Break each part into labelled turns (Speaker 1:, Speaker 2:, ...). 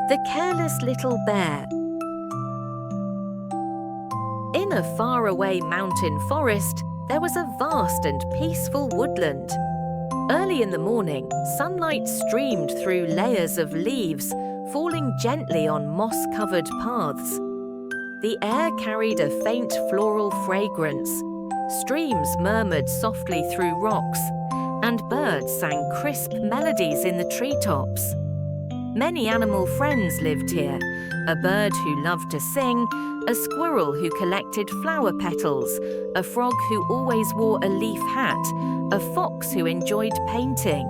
Speaker 1: The Careless Little Bear. In a faraway mountain forest, there was a vast and peaceful woodland. Early in the morning, sunlight streamed through layers of leaves, falling gently on moss-covered paths. The air carried a faint floral fragrance. Streams murmured softly through rocks, and birds sang crisp melodies in the treetops. Many animal friends lived here: a bird who loved to sing, a squirrel who collected flower petals, a frog who always wore a leaf hat, a fox who enjoyed painting.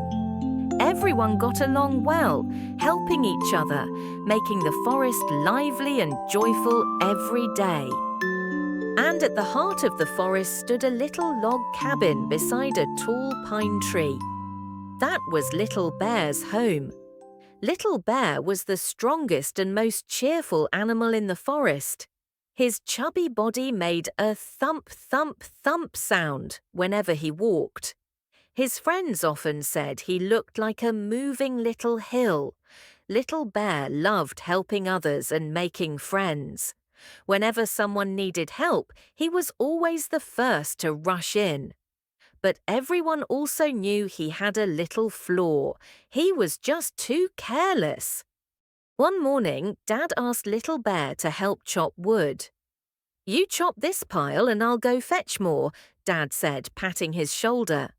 Speaker 1: Everyone got along well, helping each other, making the forest lively and joyful every day. And at the heart of the forest stood a little log cabin beside a tall pine tree. That was Little Bear's home. Little Bear was the strongest and most cheerful animal in the forest. His chubby body made a thump, thump, thump sound whenever he walked. His friends often said he looked like a moving little hill. Little Bear loved helping others and making friends. Whenever someone needed help, he was always the first to rush in. But everyone also knew he had a little flaw. He was just too careless. One morning, Dad asked Little Bear to help chop wood. "You chop this pile and I'll go fetch more," Dad said, patting his shoulder.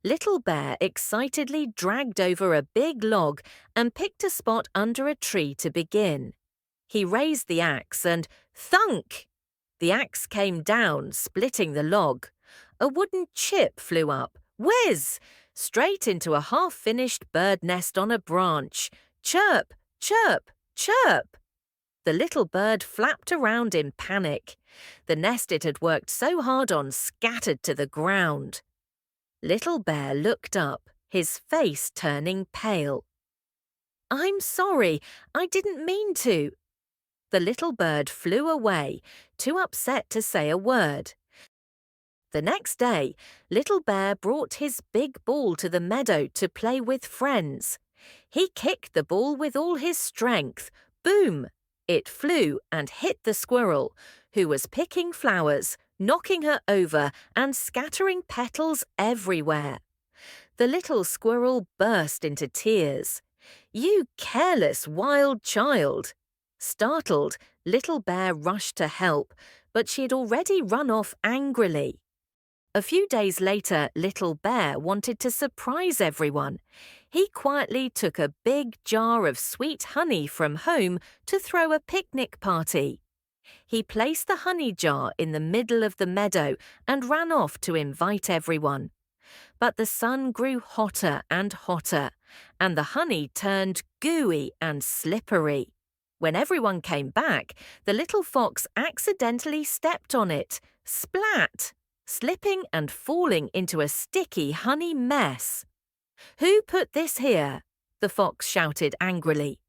Speaker 1: Little Bear excitedly dragged over a big log and picked a spot under a tree to begin. He raised the axe and thunk! The axe came down, splitting the log. A wooden chip flew up, whiz, straight into a half-finished bird nest on a branch. Chirp, chirp, chirp. The little bird flapped around in panic. The nest it had worked so hard on scattered to the ground. Little Bear looked up, his face turning pale. "I'm sorry, I didn't mean to." The little bird flew away, too upset to say a word. The next day, Little Bear brought his big ball to the meadow to play with friends. He kicked the ball with all his strength. Boom! It flew and hit the squirrel, who was picking flowers, knocking her over and scattering petals everywhere. The little squirrel burst into tears. "You careless, wild child!" Startled, Little Bear rushed to help, but she had already run off angrily. A few days later, Little Bear wanted to surprise everyone. He quietly took a big jar of sweet honey from home to throw a picnic party. He placed the honey jar in the middle of the meadow and ran off to invite everyone. But the sun grew hotter and hotter, and the honey turned gooey and slippery. When everyone came back, the little fox accidentally stepped on it. Splat! Slipping and falling into a sticky honey mess. "Who put this here?" the fox shouted angrily.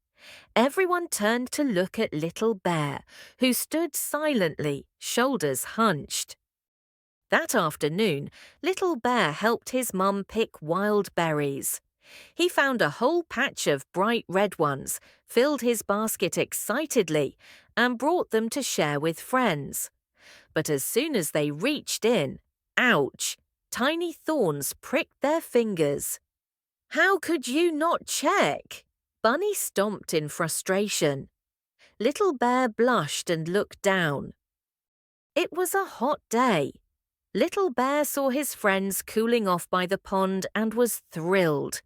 Speaker 1: Everyone turned to look at Little Bear, who stood silently, shoulders hunched. That afternoon, Little Bear helped his mum pick wild berries. He found a whole patch of bright red ones, filled his basket excitedly, and brought them to share with friends. But as soon as they reached in, ouch, tiny thorns pricked their fingers. "How could you not check?" Bunny stomped in frustration. Little Bear blushed and looked down. It was a hot day. Little Bear saw his friends cooling off by the pond and was thrilled.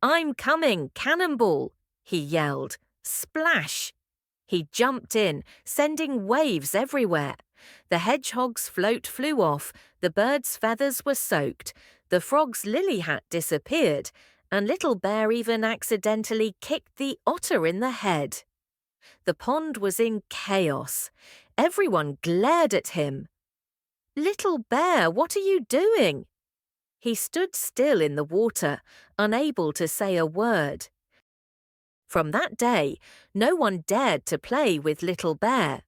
Speaker 1: "I'm coming, cannonball!" he yelled. Splash! He jumped in, sending waves everywhere. The hedgehog's float flew off, the bird's feathers were soaked, the frog's lily hat disappeared, and Little Bear even accidentally kicked the otter in the head. The pond was in chaos. Everyone glared at him. "Little Bear, what are you doing?" He stood still in the water, unable to say a word. From that day, no one dared to play with Little Bear.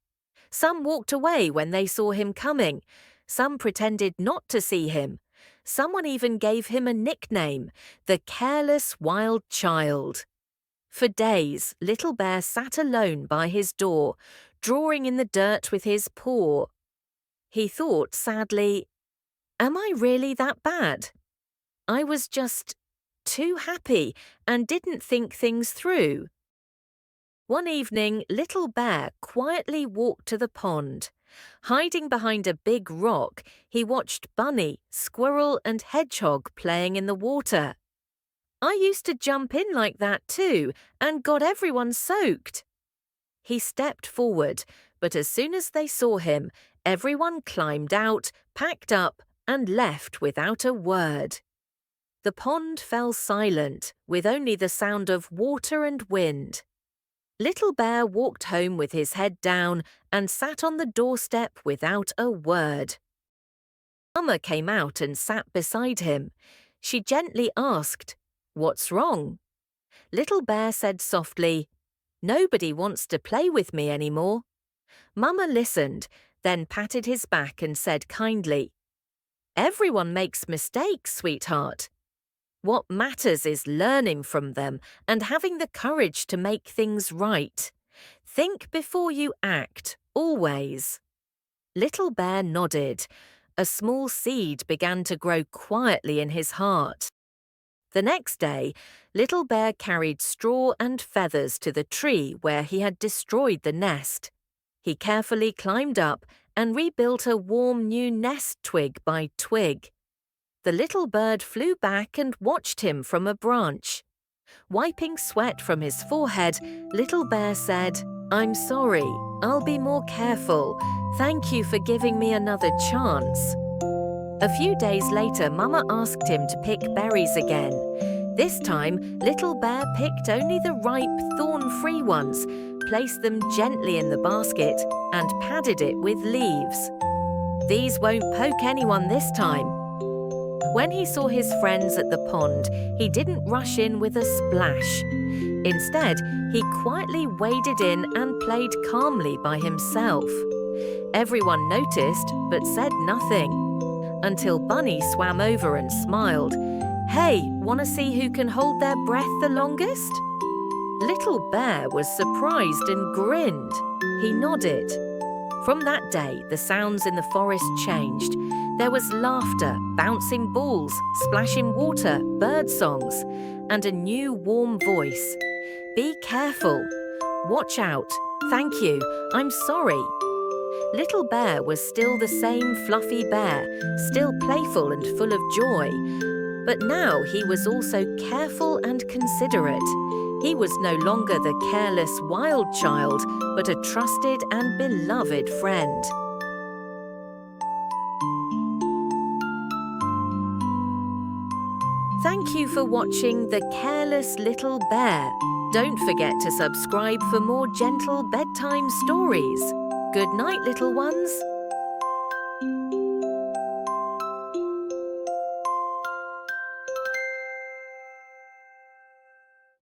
Speaker 1: Some walked away when they saw him coming. Some pretended not to see him. Someone even gave him a nickname, the Careless Wild Child. For days, Little Bear sat alone by his door, drawing in the dirt with his paw. He thought sadly, "Am I really that bad? I was just too happy and didn't think things through." One evening, Little Bear quietly walked to the pond. Hiding behind a big rock, he watched bunny, squirrel, and hedgehog playing in the water. "I used to jump in like that too and got everyone soaked." He stepped forward, but as soon as they saw him, everyone climbed out, packed up, and left without a word. The pond fell silent, with only the sound of water and wind. Little Bear walked home with his head down and sat on the doorstep without a word. Mama came out and sat beside him. She gently asked, "What's wrong?" Little Bear said softly, "Nobody wants to play with me anymore." Mama listened, then patted his back and said kindly, "Everyone makes mistakes, sweetheart. What matters is learning from them and having the courage to make things right. Think before you act, always." Little Bear nodded. A small seed began to grow quietly in his heart. The next day, Little Bear carried straw and feathers to the tree where he had destroyed the nest. He carefully climbed up and rebuilt a warm new nest twig by twig. The little bird flew back and watched him from a branch. Wiping sweat from his forehead, Little Bear said, "I'm sorry. I'll be more careful. Thank you for giving me another chance." A few days later, Mama asked him to pick berries again. This time, Little Bear picked only the ripe, thorn-free ones, placed them gently in the basket, and padded it with leaves. "These won't poke anyone this time." When he saw his friends at the pond, he didn't rush in with a splash. Instead, he quietly waded in and played calmly by himself. Everyone noticed but said nothing, until Bunny swam over and smiled. "Hey, wanna see who can hold their breath the longest?" Little Bear was surprised and grinned. He nodded. From that day, the sounds in the forest changed. There was laughter, bouncing balls, splashing water, bird songs, and a new warm voice. "Be careful. Watch out. Thank you. I'm sorry." Little Bear was still the same fluffy bear, still playful and full of joy. But now he was also careful and considerate. He was no longer the careless wild child, but a trusted and beloved friend. Thank you for watching The Careless Little Bear. Don't forget to subscribe for more gentle bedtime stories. Good night, little ones.